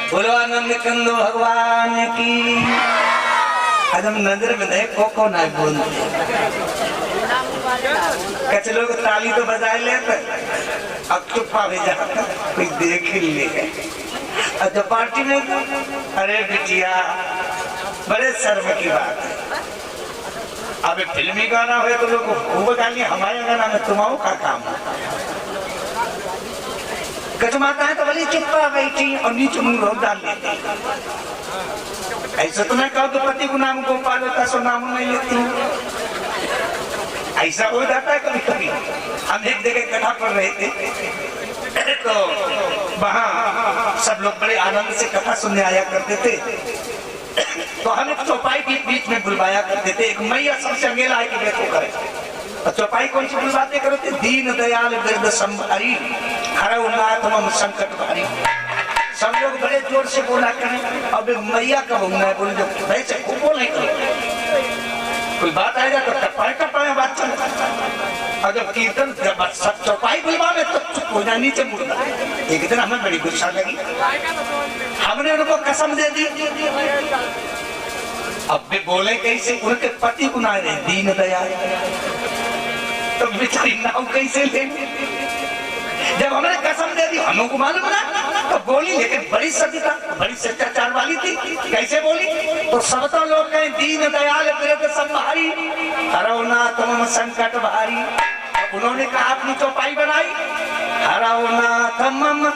बोलो आनंद कंदो भगवान की। आज हम नजर में देख को ना बोलते, कुछ लोग ताली तो बजाए लेते, अब चुप्पा भी जाता, कोई देख ही ले। और जब पार्टी में अरे बिटिया बड़े शर्म की बात है। अब फिल्मी गाना हुए तो लोग खूब गाली, हमारे गाना में तुम्हारा का काम है। कटमाता है तो भले चुप्पा बैठी और नीचे मुंह रोक डाल लेती। ऐसा तो मैं कहूँ तो पति को नाम गोपाल होता सो नाम नहीं लेती। ऐसा हो जाता है कभी कभी। हम एक जगह इकट्ठा पढ़ रहे थे तो वहाँ सब लोग बड़े आनंद से कथा सुनने आया करते थे। तो हम एक चौपाई के बीच में बुलवाया करते थे। एक मैया सबसे अकेला है कि देखो करे। और चौपाई कौन सी बुलवाते करते? दीन दयाल वृद्ध संभारी हरऊ नाथ मम संकट भारी। सब लोग बड़े जोर से बोला करें। अब मैया का बोलना है, बोले जो वैसे खूब बोले कोई बात आएगा तो टप्पा टप्पा में बात चलता। और जब कीर्तन सब चौपाई बुलवा में तो चुप हो जाए, नीचे मुड़ना। एक दिन हमें बड़ी गुस्सा लगी, हमने उनको कसम दे दी। अब भी बोले कैसे? उनके पति को ना रहे दीन दयाल, तो बेचारी नाव कैसे लेंगे? जब हमने कसम दे दी, हम को मालूम ना तो बोली, लेकिन बड़ी सतीता बड़ी शिष्टाचार वाली थी। कैसे बोली? तो सब तो लोग कहें दीन दयाल वृद्ध संभारी हरऊ नाथ मम संकट भारी। उन्होंने कहा अपनी चौपाई बनाई, हरऊ नाथ मम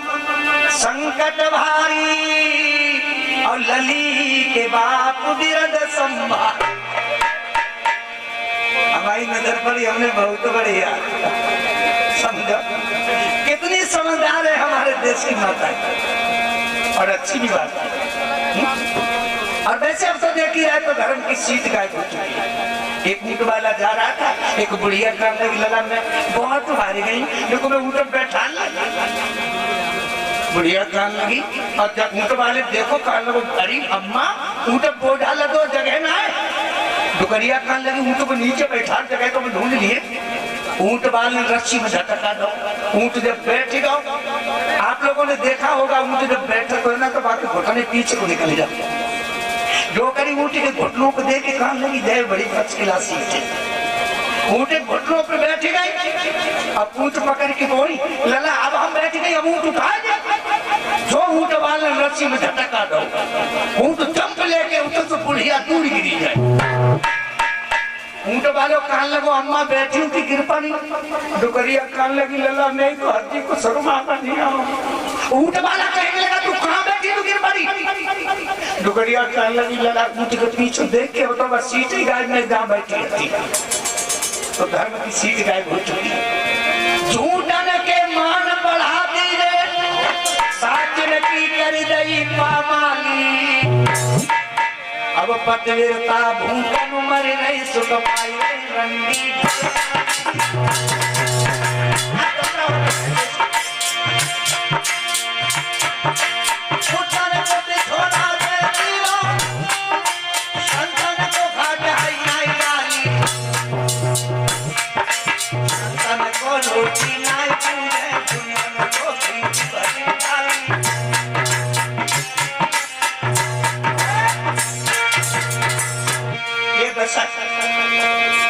संकट भारी और लली के बाप वृद्ध संभारी। हमारी नजर पड़ी, हमने बहुत बढ़िया समझा। कितनी समझदार है हमारे देश की माता, और अच्छी भी बात है। और वैसे अब तो देखी जाए तो धर्म की सीट गायब हो चुकी है। एक ऊँट वाला जा रहा था, एक बुढ़िया काम लगी, लला में बहुत हारी गई, देखो मैं ऊँट बैठा बुढ़िया कान लगी। और जब ऊँट वाले देखो कान लगो, अरे अम्मा ऊँट बो डाला तो जगह ना है। दुकरिया कान लगी, ऊँट को नीचे बैठा जगह तो मैं ढूंढ लिए। ऊँट वाले रस्सी में झटका दो, ऊँट जब बैठेगा, आप लोगों ने देखा होगा ऊँट जब बैठे तो ना तो बाकी घुटने पीछे को निकल जाते। जो करी ऊँट के घुटनों को देख के कान लगी, जय बड़ी फर्स्ट क्लास सीट है। ऊँट घुटनों पे बैठ गई, अब ऊँट पकड़ के बोली, लला अब हम बैठ गए, अब ऊँट उठा दे। जो ऊँट वाले रस्सी में झटका दो, ऊँट जंप लेके उतर तो बुढ़िया दूर गिरी जाए। ऊँट वालों कान लगो, अम्मा बैठी हूँ की कृपा नहीं। दुकरिया कान लगी, लला मैं तो हड्डी को शर्माता नहीं आऊँ। ऊँट वाला कहने लगा तू कहाँ बैठी तू कृपा नहीं। दुकरिया कान लगी, लला ऊँट के पीछे देख के तो बस सीट ही गायब में जहाँ बैठी रहती। तो धर्म की सीट गायब हो चुकी है। झूठन के मान बढ़ा दी रे, साचन की कर दई पामाली। अब पतिव्रता भूखन मर नहीं, सुख पाई रंगी।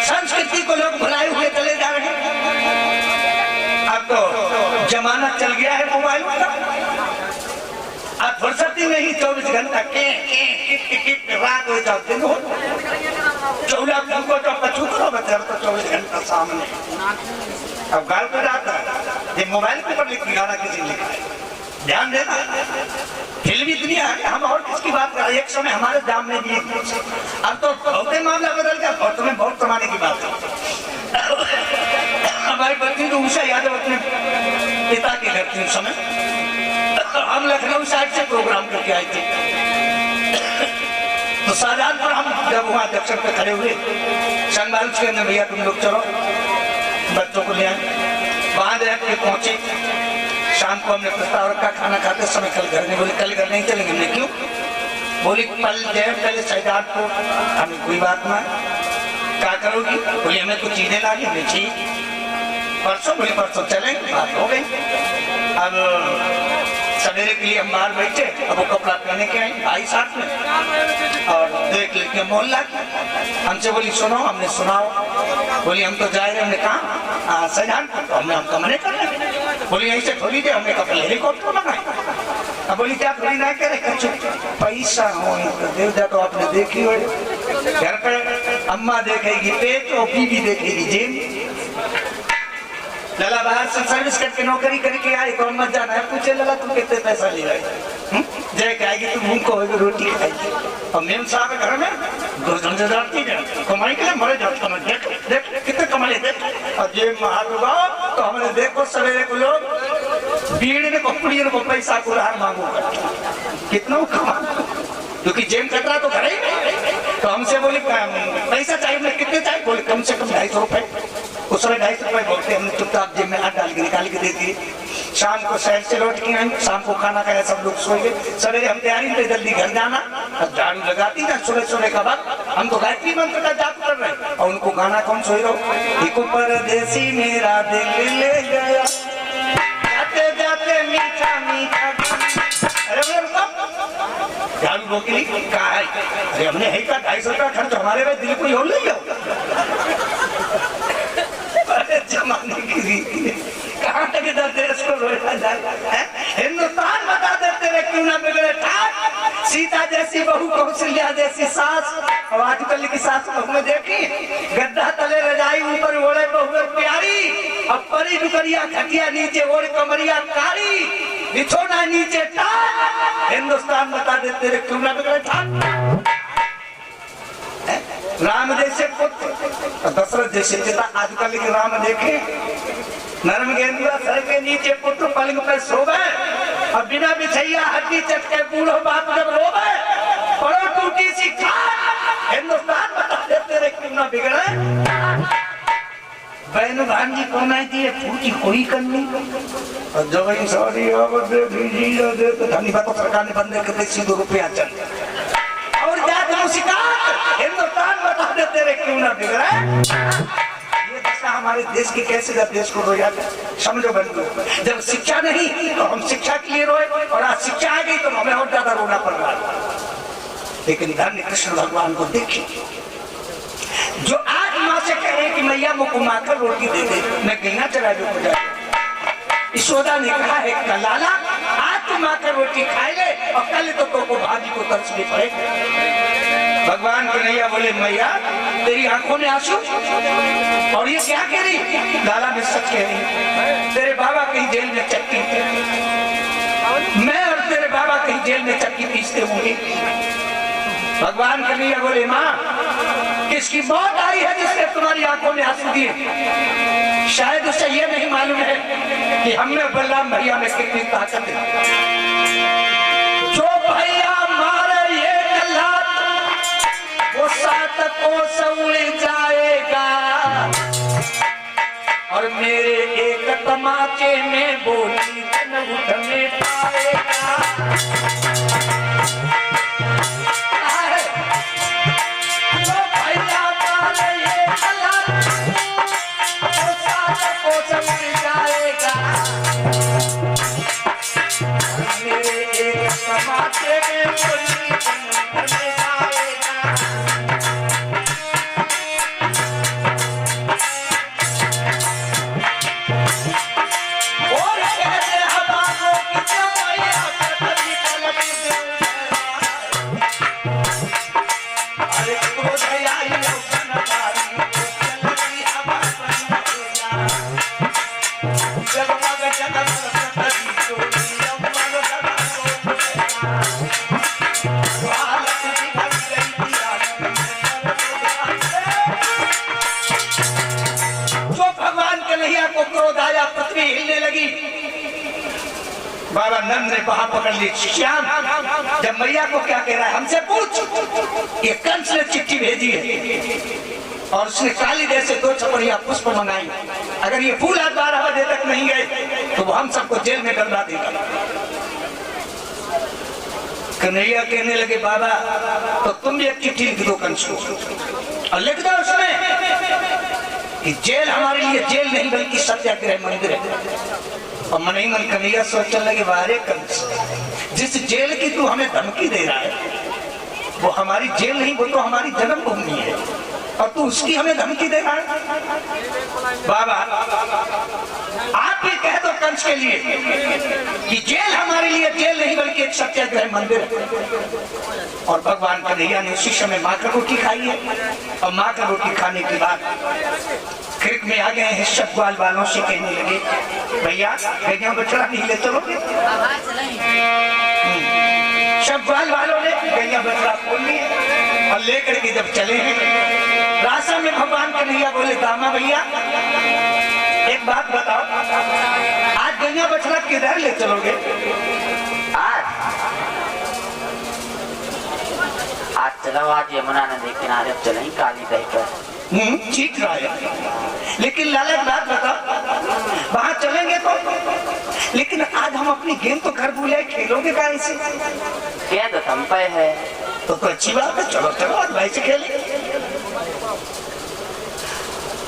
संस्कृति को लोग भुलाए हुए चले जा रहे हैं। अब तो जमाना चल गया है मोबाइल का। अब फुर्सती नहीं 24 घंटा के रात हो जाओ दिन हो, चौला को तो कछु करो बच्चा तो 24 घंटा सामने। अब गाल पे जाता है, ये मोबाइल के ऊपर लिखी गाना किसी लिखा है, ध्यान देना। फिल्मी दुनिया है, हम और किसकी बात कर रहे हैं? एक समय हमारे दाम में भी अब तो बहुत मामला बदल गया, और तुम्हें बहुत कमाने की बात है। हमारी पत्नी तो उषा यादव अपने पिता के घर थी उस समय, तो हम लखनऊ साइड से प्रोग्राम करके आए थे। तो शाहजहांपुर हम जब वहाँ दक्षिण पे खड़े हुए, संगवाल के अंदर भैया तुम लोग चलो बच्चों को ले आए। वहां रह के पहुंचे, शाम को हमने प्रस्ताव रखा खाना खाते समय कल घर नहीं। बोले कल घर नहीं चलेंगे। हमने क्यों? बोली कल जय पहले शाहजहांपुर हमें कोई बात ना, क्या करोगी? बोली हमें कुछ चीजें ला दी। ठीक परसों? बोली परसों चलेंगे। बात हो गई। अब सवेरे के लिए हम बाहर बैठे, अब वो कपड़ा पहने के आई भाई साथ में और देख लेके मोहल्ला की। हमसे बोली सुनो, हमने सुनाओ। बोली हम तो जा रहे। हमने कहा शाहजहांपुर। तो हमने हमको मने कर रहे। बोली ऐसे थोड़ी दे, हमने कपड़े हेलीकॉप्टर मंगाए। अब बोली क्या थोड़ी ना करे, पैसा हो तो दे दे। तो आपने देखी हो घर पर अम्मा देखेगी पेट और बीवी देखेगी जेब। लला बाहर से सर्विस करके नौकरी करके आई तो मत जाना है, पूछे लला तुम कितने पैसा ले आए? जय कहेगी तुम भूखो होगी रोटी खाएगी। और मेम साहब घर में कमाई के लिए मरे जाते हैं। देख देख कितने कमा लेते। और जेब में हाथ उगाओ तो हमने देखो सवेरे को लोग भीड़ ने कुड़ी को पैसा कुरार मांगो कितना कमा, क्योंकि जेब कटरा तो करे। तो हमसे बोली पैसा चाहिए, कितने चाहिए? बोले कम से कम 250 रुपए। उस समय 250 रुपए बोलते हमने चुपचाप जेब में हाथ डाल के निकाल के दे दिए। शाम को शहर से लौट के आई, शाम को खाना खाया, सब लोग सो गए। सवेरे हम तैयारी पे जल्दी घर जाना, अब झाड़ू लगाती ना सुबह सुबह का वक्त। हम तो गायत्री मंत्र का जाप कर रहे हैं और उनको गाना कौन सोई रहो, एक परदेसी मेरा दिल ले गया जाते जाते मीठा मीठा। अरे झाड़ू बोली कहा है? अरे हमने है का 250 रुपया खर्च हमारे में दिल कोई और ले गया। जमाने की रीति कहाँ तक इधर देश को रोया जाए। हिंदुस्तान बता देते रहे क्यों ना बिगड़े ठाक। सीता जैसी बहू, कौशल्या जैसी सास। और आजकल की सास बहू में देखी गद्दा तले रजाई ऊपर ओढ़े बहुए प्यारी, अब परी दुकरिया खटिया नीचे ओढ़ कमरिया कारी, बिछोना नीचे टाक। हिंदुस्तान बता देते रहे क्यों ना बिगड़े ठाक। राम जैसे पुत्र, दशरथ जैसे पिता। आजकल के राम देखे नरम गेंदुआ सर के नीचे पुत्र पलंग पर सो गए, अब बिना बिछैया हड्डी चटके बूढ़ो बाप जब रो गए, पड़ो टूटी सी खाट। हिंदुस्तान बता देते रहे क्यों ना बिगड़े। बहन भांजी कौन आई थी पूछी कोई करनी। और जब सॉरी धनी बात सरकार ने बंद करते सीधो रुपया चल और जाकर शिकार। हिंदुस्तान बता देते रहे क्यों ना बिगड़ा। ये दशा हमारे देश की कैसे जब देश को रोया समझो बंधु। जब शिक्षा नहीं तो हम शिक्षा के लिए रोए, और आज शिक्षा आ गई तो हमें और ज्यादा रोना पड़ रहा है। लेकिन धन्य कृष्ण भगवान को देखिए, जो आज माँ से कह रहे कि मैया मुझको माकर रोटी दे दे, मैं गैया चला जो हो जाए। यशोदा ने कहा है लाला आज तुम आकर रोटी खाए ले और कल तो भाजी को तरस भी पड़े। भगवान कन्हैया बोले मैया तेरी आंखों में आंसू, और ये क्या कह रही? लाला मैं सच कह रही, तेरे बाबा कहीं जेल में चक्की थे, मैं और तेरे बाबा कहीं जेल में चक्की पीसते होंगे। भगवान कन्हैया बोले माँ किसकी मौत आई है जिसने तुम्हारी आंखों में आंसू दिए? शायद उसे ये नहीं मालूम है कि हमने बलराम भैया में कितनी ताकत है। जो भैया मारे ये गल्लात वो 7 कोस उड़ जाएगा, और मेरे एक तमाचे में बोली जन उठ में पाएगा। नंद ने वहां पकड़ ली। श्याम जब मैया को क्या कह रहा है हमसे पूछ। ये कंस ने चिट्ठी भेजी है और उसने कालीदेव से 2 छपड़ियां पुष्प मंगाई। अगर ये फूल आज 12 बजे तक नहीं गए तो वो हम सबको जेल में डलवा देगा। कन्हैया कहने लगे बाबा तो तुम भी एक चिट्ठी लिख दो कंस को और लिख दो उसमें कि जेल हमारे लिए जेल नहीं बल्कि सत्याग्रह मंदिर है। और मन ही मन कन्हैया सोचने लगे वारे कंस, जिस जेल की तू हमें धमकी दे रहा है वो हमारी जेल नहीं, वो तो हमारी जन्मभूमि है और तू उसकी हमें धमकी दे रहा है। बाबा आप भी कह दो कंस के लिए कि जेल हमारे लिए जेल नहीं बल्कि एक सत्याग्रह मंदिर है। और भगवान कन्हैया ने उसी समय माँ का रोटी खाई है और माँ का रोटी खाने के बाद खिड़क में आ गए हैं। सब ग्वाल वालों से कहने लगे भैया गैया बछड़ा नहीं ले चलोगे? सब ग्वाल वालों ने गैया बछड़ा खोल लिए और लेकर के जब चले हैं रास्ते में भगवान कन्हैया बोले दामा भैया एक बात बताओ, आज गैया बछड़ा किधर ले चलोगे? आज चलो, आज यमुना नदी किनारे चलें काली दही पर। ठीक रहा है, लेकिन लाला एक बात बताओ वहां चलेंगे तो, लेकिन आज हम अपनी गेंद तो घर भूले, खेलोगे का ऐसे? गेंद थम पे है तो अच्छी बात है, चलो चलो आज भाई से खेलें।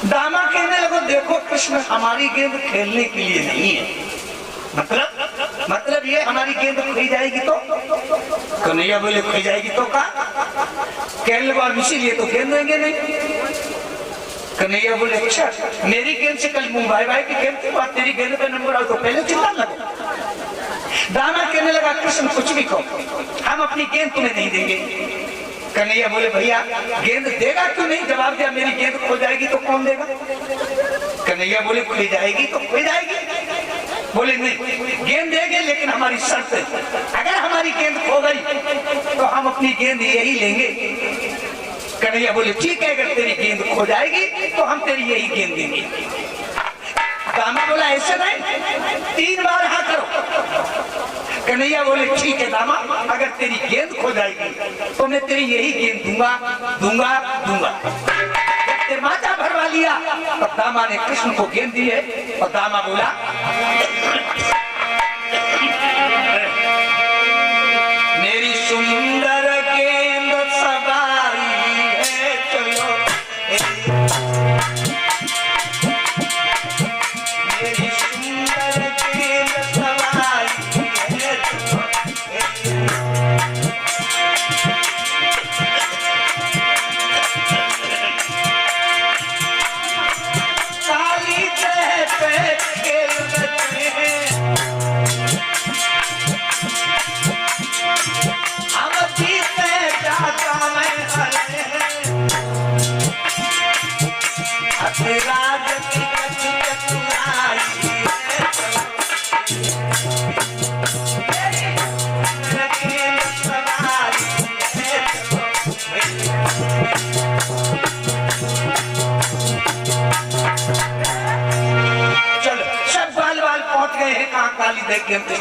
दामा कहने लगो देखो कृष्ण हमारी गेंद खेलने के लिए नहीं है, मतलब ये हमारी गेंद खोई जाएगी तो? कन्हैया बोले खोई जाएगी तो का? कहने लगा इसीलिए तो गेंद देंगे नहीं। कन्हैया बोले अच्छा मेरी गेंद से कल मुंबई भाई की गेंद के बाद तेरी गेंद पे नंबर आओ तो पहले चिल्लाने लगो। दामा कहने लगा कृष्ण कुछ भी कहो हम अपनी गेंद तुम्हें नहीं देंगे। कन्हैया बोले भैया गेंद देगा क्यों नहीं? जवाब दिया मेरी गेंद खो जाएगी तो कौन देगा? कन्हैया बोले खो जाएगी तो खो जाएगी। बोले नहीं गेंद देंगे लेकिन हमारी शर्त है, अगर हमारी गेंद खो गई तो हम अपनी गेंद यही लेंगे। कन्हैया बोले ठीक है अगर तेरी गेंद खो जाएगी तो हम तेरी यही गेंद देंगे। दामा बोला ऐसे नहीं 3 बार हाँ करो। कन्हैया बोले ठीक है दामा अगर तेरी गेंद खो जाएगी तो मैं तेरी यही गेंद दूंगा दूंगा दूंगा। माता भरवा लिया और दामा ने कृष्ण को गेंद दी है और दामा बोला मेरी सुंदर गेंद सवारी है चलो, मेरी सुंदर गेंद सवारी है चलो।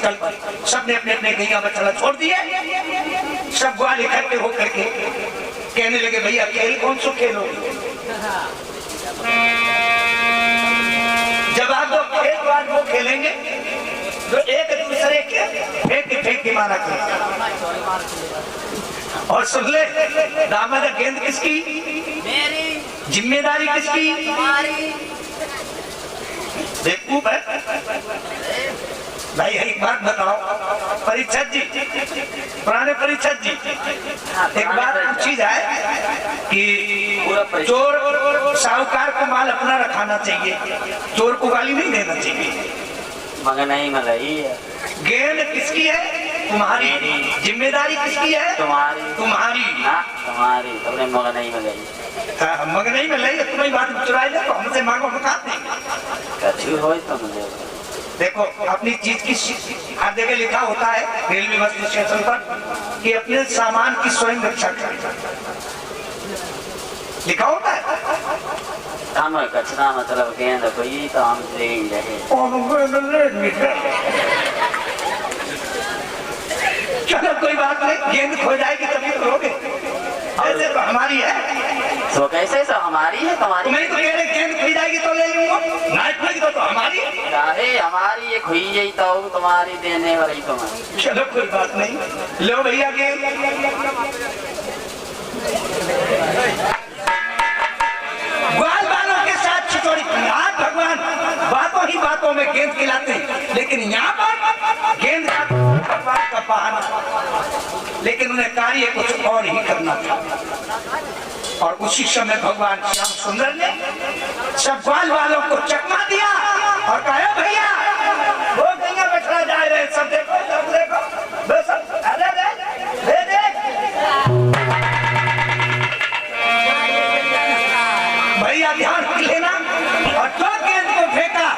स्थल पर सबने अपने अपने गैया बछड़ा छोड़ दिए। सब ग्वाल इकट्ठे होकर के कहने लगे भैया खेल कौन सो खेलोगे? जब आप लोग खेल बाद वो खेलेंगे तो एक दूसरे के फेंक के मारा करें। और सुन ले दामाद गेंद किसकी? मेरी। जिम्मेदारी किसकी? तुम्हारी। बेवकूफ है भाई। एक बात बताओ परीक्षक जी, पुराने परीक्षक जी, एक बात पूछी जाए कि चोर साहूकार को माल अपना रखाना चाहिए, चोर को गाली नहीं देना चाहिए। मगर नहीं मलाई है। गेंद किसकी है? तुम्हारी। जिम्मेदारी किसकी है? तुम्हारी। तुम्हारी ना तुम्हारी। तुमने मगर नहीं मलाई। हाँ मगर नहीं मलाई, तुम्हारी बात चुराई ले तो हमसे मांगो मकान देंगे। कछु हो तो मुझे देखो अपनी चीज की हर जगह लिखा होता है रेलवे बस स्टेशन पर कि अपने सामान की स्वयं रक्षा करें, लिखा होता है। हम कचरा मतलब गेंद कोई तो हम ले ही रहे। चलो कोई बात नहीं, गेंद खो जाएगी तभी तो रोगे, ऐसे तो हमारी है। तो कैसे सब हमारी है तुम्हारी? मैं तो कह रहे गेंद खो जाएगी तो ले लूंगा, ना खोएगी तो हमारी है। अरे हमारी ये खुई गई तो तुम्हारी देने वाली तुम्हारी। चलो कोई बात नहीं, लो भैया गेंद। ग्वाल वालों के साथ छिचोड़ी, आज भगवान बातों ही बातों में गेंद खिलाते हैं, लेकिन यहाँ पर गेंद भगवान का बहाना, लेकिन उन्हें कार्य कुछ और ही करना था। और उसी समय भगवान श्याम सुंदर ने सब ग्वाल वालों को चकमा दिया और कहा भैया वो गैया बैठा जा रहे, सब देखो सब देखो, बस अरे दे दे भैया, ध्यान रख लेना। और जो गेंद को फेंका,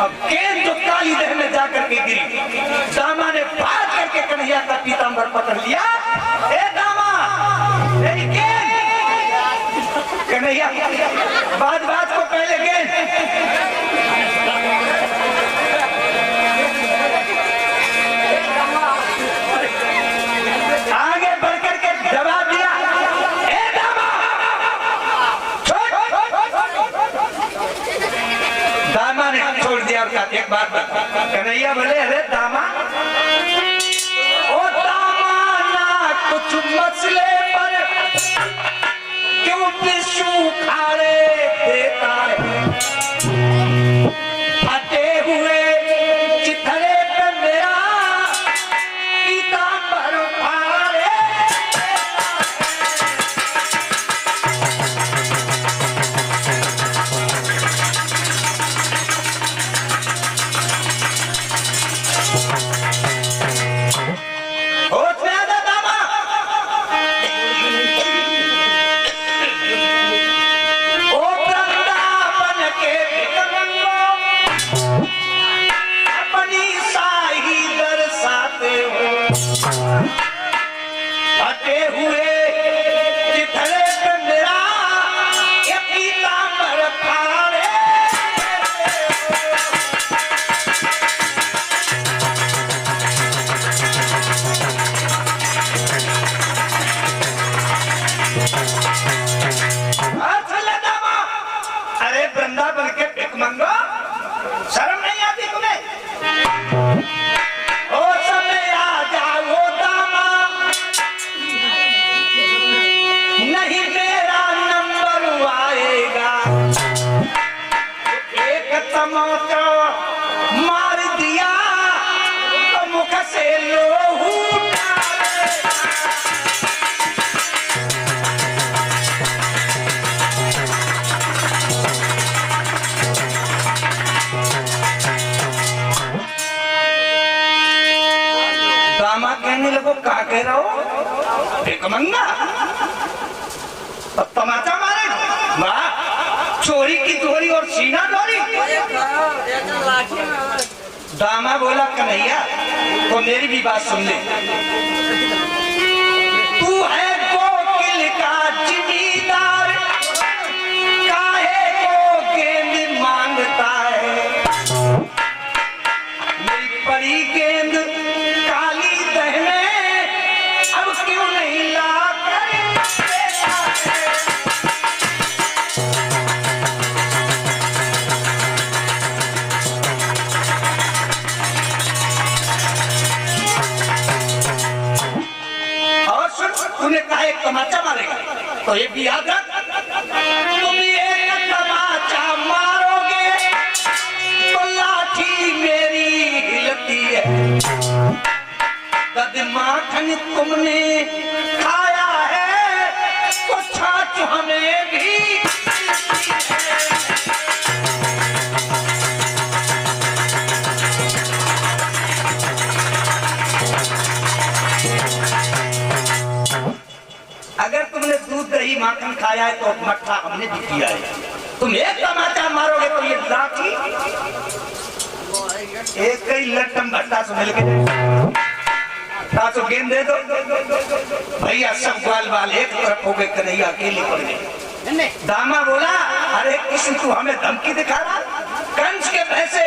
अब गेंद जो काली दह में जाकर के गिरी, दामा ने फाड़ करके कन्हैया का पीतांबर पकड़ लिया। ए दामा, मेरी गेंद। कन्हैया बात को पहले गेंद। आगे बढ़कर के जवाब दिया, ए दामा दामा ने छोड़ दिया और कहा एक बात बता। कन्हैया बोले अरे दामा, ओ दामा ना कुछ मसले पर क्यों विष्णु खारे देता है, फटे हुए चिथड़े पे मेरा पीतांबर फाड़े। मार दिया तो मुख से लोहू दामा कहने लगो का कह रहा हो भिकमंगा, अब तमाचा मारेगा वाह, चोरी की चोरी और सीना चोरी। दामा बोला कन्हैया तो मेरी भी बात सुन ले, तू है गोकिल का जिम्मेदार, काहे को गेंद मांगता है, मेरी परी गेंद काली दह में अब क्यों नहीं ला कर देता है। तूने कहा एक तमाचा मारेगा तो ये भी याद रख, तुम एक तमाचा मारोगे तो लाठी मेरी हिलती है, कदमाखन तुमने खाया है तो छाछ हमें भी। अगर तुमने दूध दही माखन खाया है तो मट्ठा हमने भी किया है, तुम एक तमाचा मारोगे तो ये लाठी एक ही लट्टम भट्टा से मिल गए, तो गेंद दे दो। भैया सब ग्वाल बाल एक तरफ हो गए, कन्हैया अकेले पड़ गए। दामा बोला अरे कृष्ण तू हमें धमकी दिखा रहा, कंस के पैसे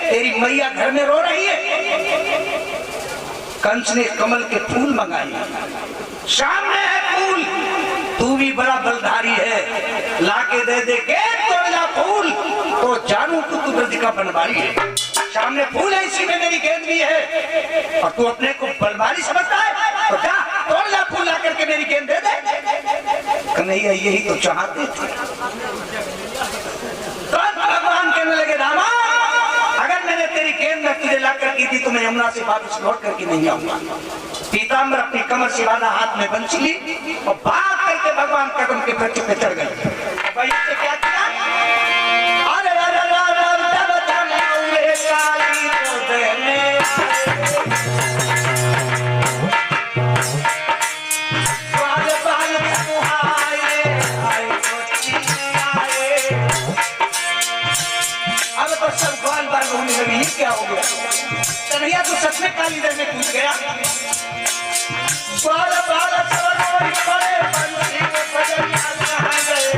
तेरी मैया घर में रो रही है, कंस ने कमल के फूल मंगाए, सामने है फूल, तू भी बड़ा बलधारी है, लाके दे दे के तोड़ना फूल, तो जानू तू ब्रज का बनवारी है। सामने फूल है, इसी में मेरी गेंद भी है, और तू अपने को बलवारी समझता है, तो जा तोड़ना फूल ला करके मेरी गेंद दे दे। कन्हैया यही तो चाहते थे। तो भगवान कहने लगे, रामा अगर मैंने तेरी गेंद में तुझे ला कर की थी तो मैं यमुना से वापस लौट करके नहीं आऊंगा। पीताम्बर अपनी कमर से बांधा, हाथ में बंसी ली और भाग करके भगवान कदम के वृक्ष पे चढ़ गए। भाई से क्या किया? अरे अरे काली तो देने बाल बाल मुहाए आए आए। अब तो सब बाल बाल होने लगी, क्या हो गया? कन्हैया तो सच में काली दर में कूद गया। बाल बाल सरोवर पड़े, बंसी में बजरिया कहाँ गए?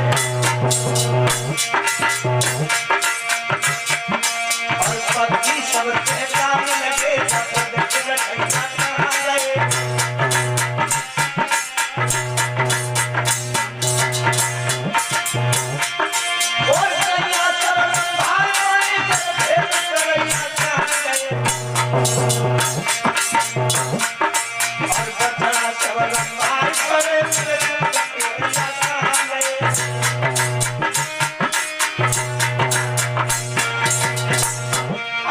और पक्षी सब चहकाने लगे, सफेद चिड़िया कहाँ गए? और कन्हैया सब भाई सफेद चिड़िया कहाँ गए? और बछड़ा सब लंबाई पड़े, चिड़िया कहाँ गए?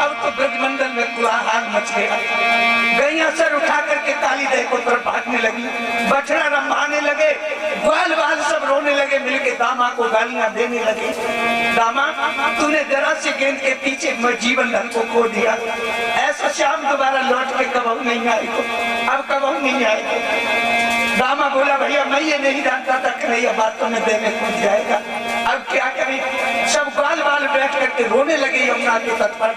अब तो ब्रजमंडल में कोलाहल मच गया। गैया सर उठा करके काली देह को तरफ भागने लगी, बछड़ा रंभाने लगे, ग्वाल बाल सब रोने लगे, मिलके दामा को गालियां देने लगे। दामा तूने जरा से गेंद के पीछे जीवन धन को खो दिया, ऐसा शाम दोबारा लौट के कबहू नहीं आएगा, अब कबहू नहीं आएगा। दामा बोला, भैया मैं ये नहीं जानता था कन्हैया बातों में देने कूद जाएगा, अब क्या करें? सब ग्वाल बाल बैठ करके रोने लगे यमुना के तट पर।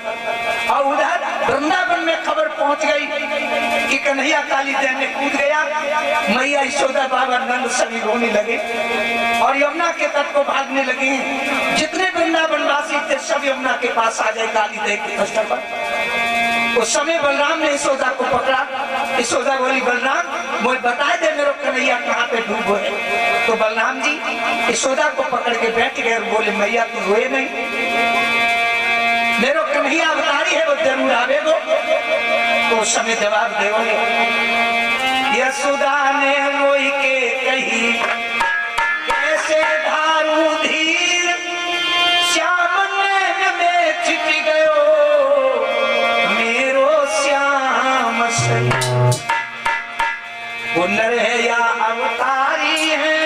और उधर वृंदावन में खबर पहुंच गई कि कन्हैया काली देह में कूद गया। मैया यशोदा बाबा नंद सभी रोने लगे और यमुना के तट को भागने लगे। जितने वृंदावन वासी थे सब यमुना के पास आ गए काली देह के तट पर। उस समय बलराम ने यशोदा को पकड़ा। यशोदा बोली, बलराम मुझे बता दे मेरे कन्हैया कहाँ पे डूबो है। तो बलराम जी यशोदा को पकड़ के बैठ गए और बोले, मैया तू रोए नहीं, मेरो कन्हैया अवतारी है, वो जरूर आवेगो। तो उस समय जवाब देवोगे। यशोदा ने रोई के कही, कैसे धारू धीर, श्याम नैन में छिप गयो मेरो श्याम सही। वो नर है या अवतारी है,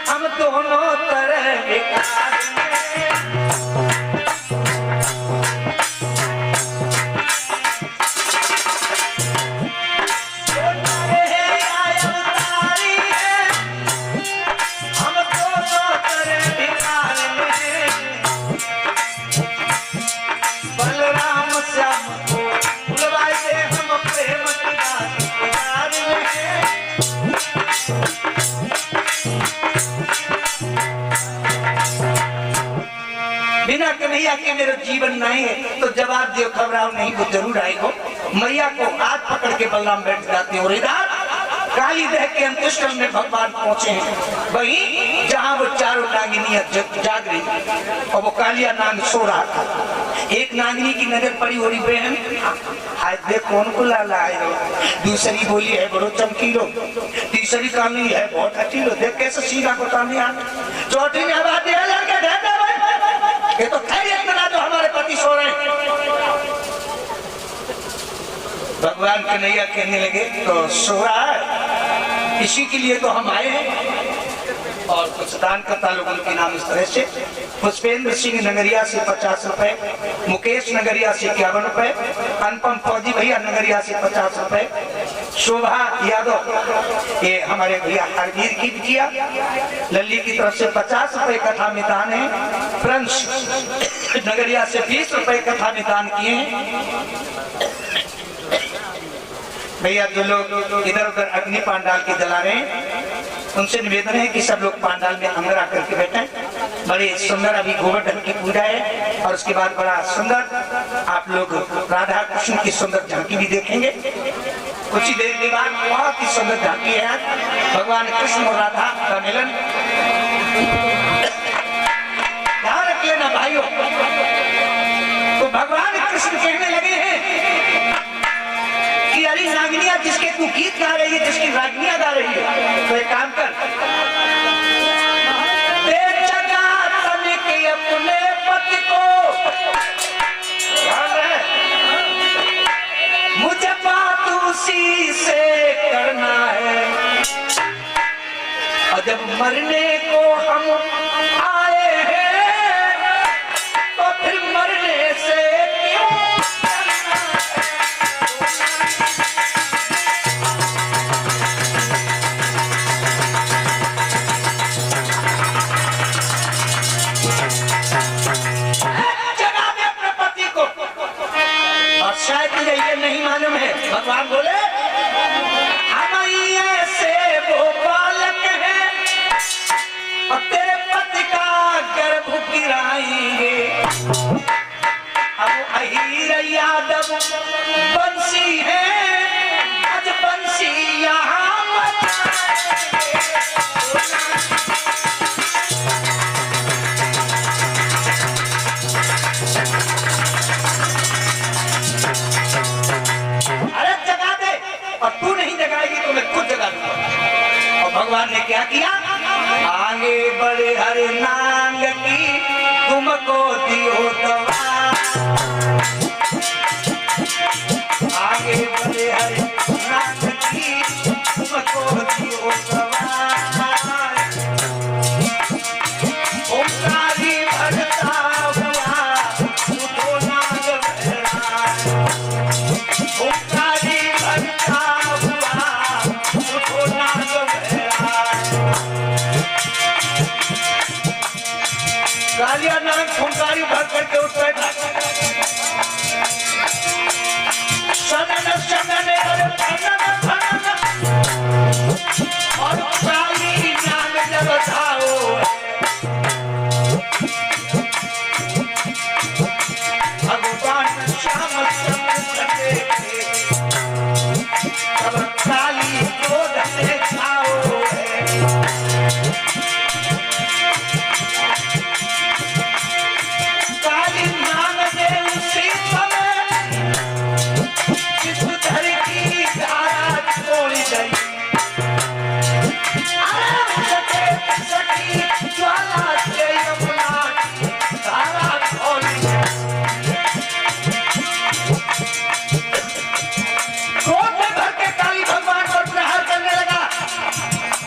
हम दोनों तरह बेकार हैं। बिना कन्हैया के मेरा जीवन नहीं है, तो जवाब दियो, घबराओ नहीं, वो जरूर आएगा। मैया को हाथ पकड़ के बलराम बैठ जाते हैं और इधर काली देह के अंत्येष्टि में भगवान पहुंचे हैं, वहीं जहां वो चारों नागिनियां जाग रही और वो कालिया नाग सो रहा था। एक नागिनी की नजर पड़ी, हो रही बहन आज देख कौन को लाला आए हो। दूसरी बोली है बड़ो चमकीलो, तीसरी काली है बहुत हटीलो, देख कैसे सीधा को ताने आ। चौथी ने आवाज दिया, लड़के ये तो खैरियत में ना जो हमारे पति सो रहे हैं। भगवान कन्हैया कहने लगे, तो सो रहा है, इसी के लिए तो हम आए हैं। और कुछ दान करता लोगों के नाम इस तरह से, पुष्पेंद्र सिंह नगरिया से 50 रुपए, मुकेश नगरिया से 51 रुपए, अनुपम फौजी भैया नगरिया से 50 रुपए, शोभा यादव ये हमारे भैया हरवीर की बिटिया लल्ली की तरफ से 50 रुपए कथा में दान है। फ्रेंड्स नगरिया से 20 रुपए कथा में दान किए हैं। भैया जो लोग इधर उधर अग्नि पांडाल के जला रहे हैं, उनसे निवेदन है कि सब लोग पांडाल में अंदर आकर के बैठे। बड़े सुंदर अभी गोवर्धन की पूजा है और उसके बाद बड़ा सुंदर आप लोग राधा कृष्ण की सुंदर झांकी भी देखेंगे। कुछ ही देर के बाद बहुत ही सुंदर झांकी है भगवान कृष्ण और राधा का मिलन। ध्यान रख लेना भाइयों। तो भगवान कृष्ण कहने लगे हैं कि अरे नागिनिया जिसके तू गीत गा रही है, जिसकी रागिनियां गा रही है, तो एक काम कर, जगा तन के अपने पति को, मुझे बात उसी से करना है, और जब मरने को हम आए हैं तो फिर मरने से क्यों जगा दे अपने पति को। और शायद तुझे ये नहीं मालूम है, भगवान बोले हम ऐसे वो बालक हैं और तेरे पति का गर्भ गिराएंगे। अब अहीर यादव बंसी है, आज बंसी यहाँ अरे जगा दे, और तू नहीं जगाएगी तो मैं खुद जगा दूंगा। और भगवान ने क्या किया, आगे बड़े हरे नांग की तुमको दियो दवा, आगे बड़े हरे नांग की तुमको दियो दवा, ओंकारी भरता हुआ उठो नाग भैरा, ओंकारी भरता हुआ उठो नाग भैरा। कालिया नाग ओंकारी भर करके उठ बैठा, शनन शनन फनन फनन, और काली नाग जब धाओ, भगवान श्याम चंद्र तब काली क्रोध से छाओ। काली नाग ने उसी समय विषधर की धारा छोड़ गई, सखी ज्वाला से यमुना धारा खोल गई। क्रोध में भर के काली भगवान पर प्रहार करने लगा,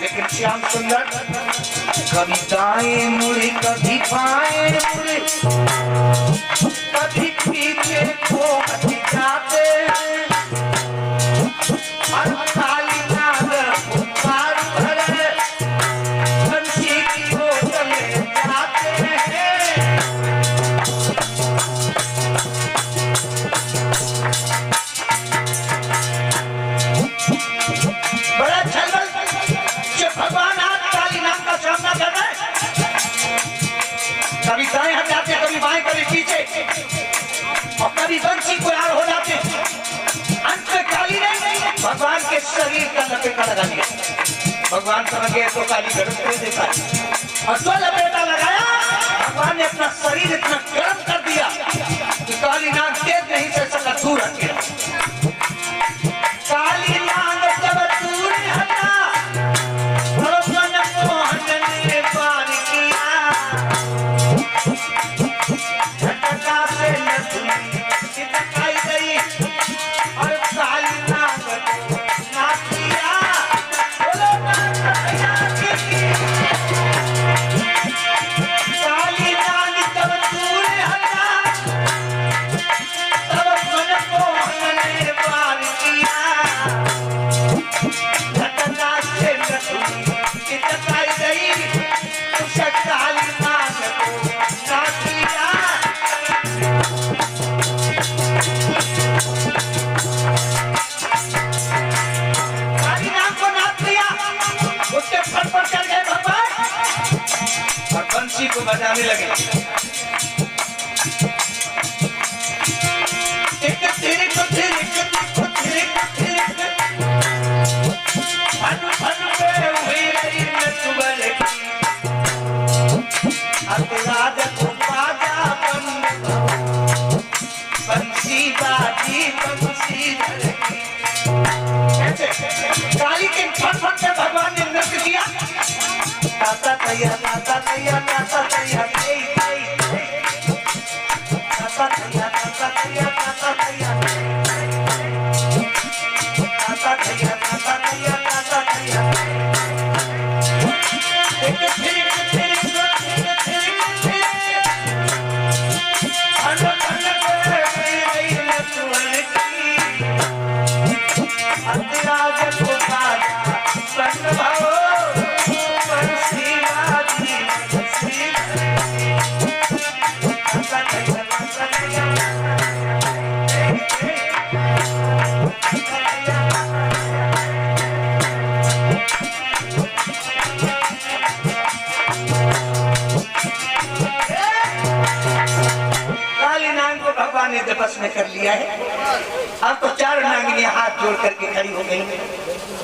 लेकिन श्याम सुंदर कभी दाएं मुड़े कभी बाएं मुड़े, कभी पीछे को हट जाते हैं, और काली नाग पुकार भरे बंसी की बोतल ले जाते हैं। बड़ा छलबल जो भगवान आज काली नाग का सामना कर रहे हैं, कभी दाएं हट जाते, कभी बाएं, कभी पीछे, और कभी बंसी को यार हो जाते। अंत में काली ने भगवान के शरीर का लपेटा लगा लिया। भगवान समझ गए तो काली गरम कर देता है, और जो लपेटा लगाया भगवान ने अपना शरीर इतना गर्म कर दिया कि काली नाग तेज नहीं से सका, दूर हट गया। काली नाग जब दूर हटा तो मन मोहन ने पार किया, झटका से नथुनी चिपकाई गई और काली नाग को नाच दिया। बोलो नाग भैया की। काली नाग जब दूर हटा तब मन मोहन ने पार किया, झटका से नथुनी चिपकाई गई, उस काली नाग को नाच दिया। काली नाग को नाच दिया, उसके फट पर चढ़ गए भगवान और बंसी को बजाने लगे। एक तिरिक तिरिक तिरिक तिरिक तैया ताता तैया ताता तैया तै तै ताता तैया ताता तैया ताता तैया ताता तैया ताता तैया ताता तैया ने बस में कर लिया है। अब तो चार नागिनियां हाथ जोड़ करके खड़ी हो गई,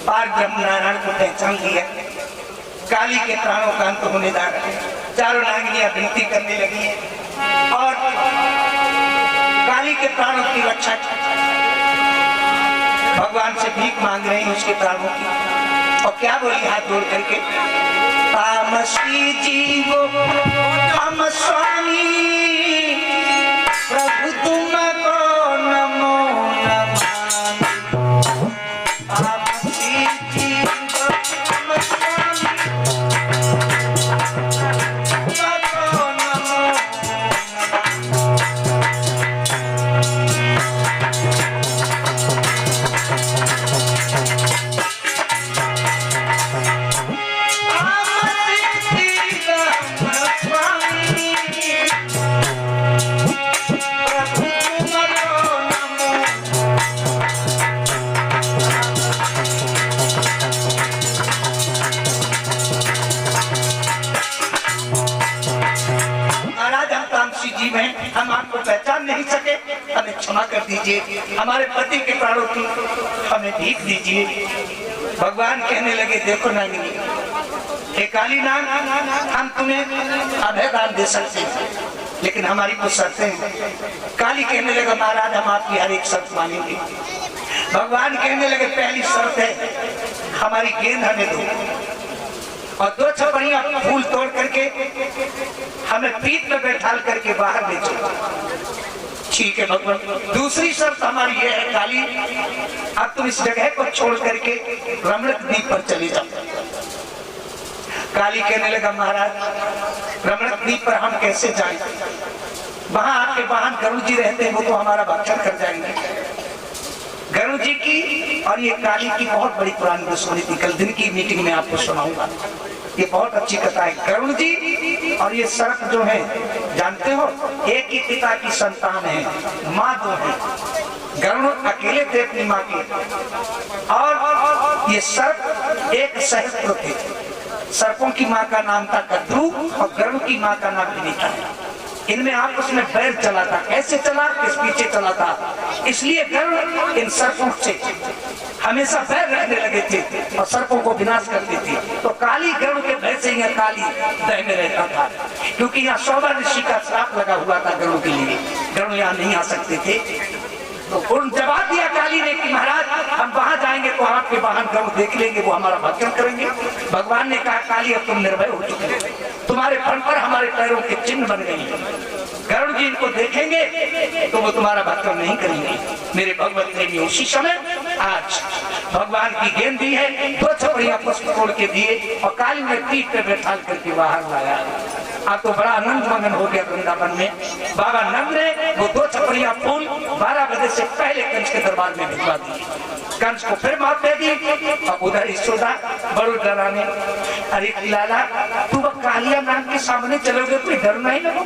पार ब्रह्म नारायण को पहचान लिया, काली के प्राणों का अंत होने जा रहा है। चारों नागिनियां विनती करने लगी है और काली के प्राणों की रक्षा भगवान से भीख मांग रहे हैं उसके प्राणों की। और क्या बोली हाथ जोड़ करके, तामसी जीवो हम स्वामी प्रभु तुमको नमो नमामि। तामसी जीवो हम स्वामी तुमको नमो हम आपको पहचान नहीं सके, हमें क्षमा कर दीजिए, हमारे पति के प्राणों की हमें भीख दीजिए। भगवान कहने लगे, देखो नागिनी, हे काली नाग, हम तुम्हें अभय दान दे सकते हैं लेकिन हमारी कुछ शर्तें हैं। काली कहने लगा, महाराज हम आपकी हर एक शर्त मानेंगे। भगवान कहने लगे, पहली शर्त है हमारी गेंद हमें दो और 2 छपड़ियां फूल तोड़ करके हमें पीठ में बैठाल करके बाहर ले चलो। ठीक है भगवान। दूसरी शर्त हमारी ये है काली, अब तुम इस जगह को छोड़ करके रमणक द्वीप पर चले जाओ। काली कहने लगा, महाराज रमणक द्वीप पर हम कैसे जाएं? वहां आपके वाहन गरुड़ जी रहते हैं, वो तो हमारा भक्षण कर जाएंगे। गरुड़ जी की और ये काली की बहुत बड़ी पुरानी दुश्मनी थी, कल दिन की मीटिंग में आपको सुनाऊंगा। ये बहुत अच्छी कथा है। गरुड़ जी और ये सर्प जो है, जानते हो, एक ही पिता की संतान है, माँ दो है। गरुड़ अकेले थे अपनी माँ के और ये सर्प एक सहस्त्र थे। सर्पों की माँ का नाम था कद्रू और गरुड़ की माँ का नाम विनीता है। इनमें आपस में बैर चला था। कैसे चला? किस पीछे चला था? इसलिए गरुड़ इन सर्पों से हमेशा बैर रखने लगे थे और सर्पों को विनाश करते थे। तो काली गरुड़ के भय से यहाँ काली दह में रहता था, क्योंकि यहाँ शोभा ऋषि का श्राप लगा हुआ था गरुड़ के लिए। गरुड़ यहाँ नहीं आ सकते थे। तो उन जवाब दिया काली ने कि महाराज हम वहां जाएंगे तो आपके वाहन गरुड़ देख लेंगे, वो हमारा भक्षण करेंगे। भगवान ने कहा, काली अब तुम निर्भय हो चुके हो, तुम्हारे फन पर हमारे पैरों के चिन्ह बन गए। गरुड़ जी इनको देखेंगे तो वो तुम्हारा भक्षण नहीं करेंगे। मेरे भगवत ने उसी समय आज भगवान की गेंद दी है, 2 छपड़ियां पुष्प तोड़ के दिए और काली ने पीठ पे बैठा करके बाहर लाया। आप तो बड़ा आनंद मगन हो गया वृंदावन में। बाबा नंद ने वो 2 छपड़ियां फूल 12 बजे से पहले कंस के दरबार में भिजवा दी। कंस को फिर मात दे दी और उधर यशोदा बड़ो डराने, अरे लाला तू अब कालिया नाम के सामने चलोगे तो डर नहीं लगो?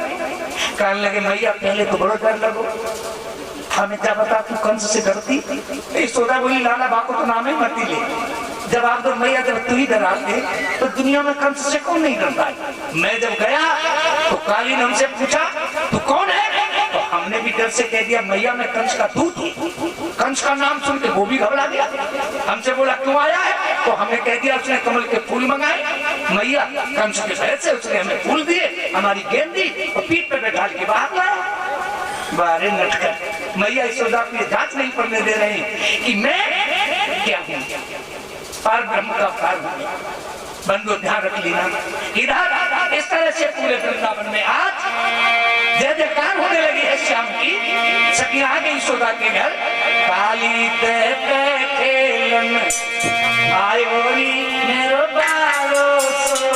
कहने लगे, मैया पहले तो बड़ो डर लगो, हमें क्या बता तू कंस से डरती? यशोदा बोली, लाला बाको तो नाम ही मती ले। जवाब दो, मैया जब तू ही डराते तो दुनिया में कंस से कौन नहीं डरता है? मैं जब गया तो काली ने हमसे पूछा तू कौन है? तो हमने भी डर से कह दिया, मैया मैं कंस का दूत हूँ। कंस का नाम सुन के वो भी घबरा गया, हमसे बोला क्यों आया है? तो हमने कह दिया उसने कमल के फूल मंगाए। मैया कंस के भय से उसने हमें फूल दिए, हमारी गेंद दी और पीठ पे बैठा के बाहर लाया। बारे नटकर मैया यशोदा को ये जांच नहीं पड़ने दे रहे हैं कि मैं क्या हूँ, पार ब्रह्म का अवतार हूँ। बंधु ध्यान रख लेना। इधर इस तरह से पूरे वृंदावन में आज जय जयकार होने लगी है श्याम की। सखियां आ गई यशोदा के घर, काली ते पे खेलन आयो नी मेरो बारो सो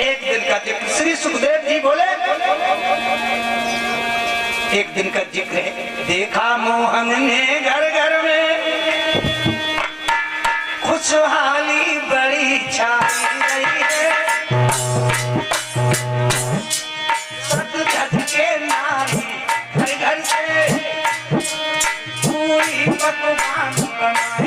एक दिन का जिक्र श्री सुखदेव जी बोले, एक दिन का जिक्र है। देखा मोहन ने घर घर में खुशहाली बड़ी छाई रही है, सत झटके नारी घर घर से पूरी पकवान बना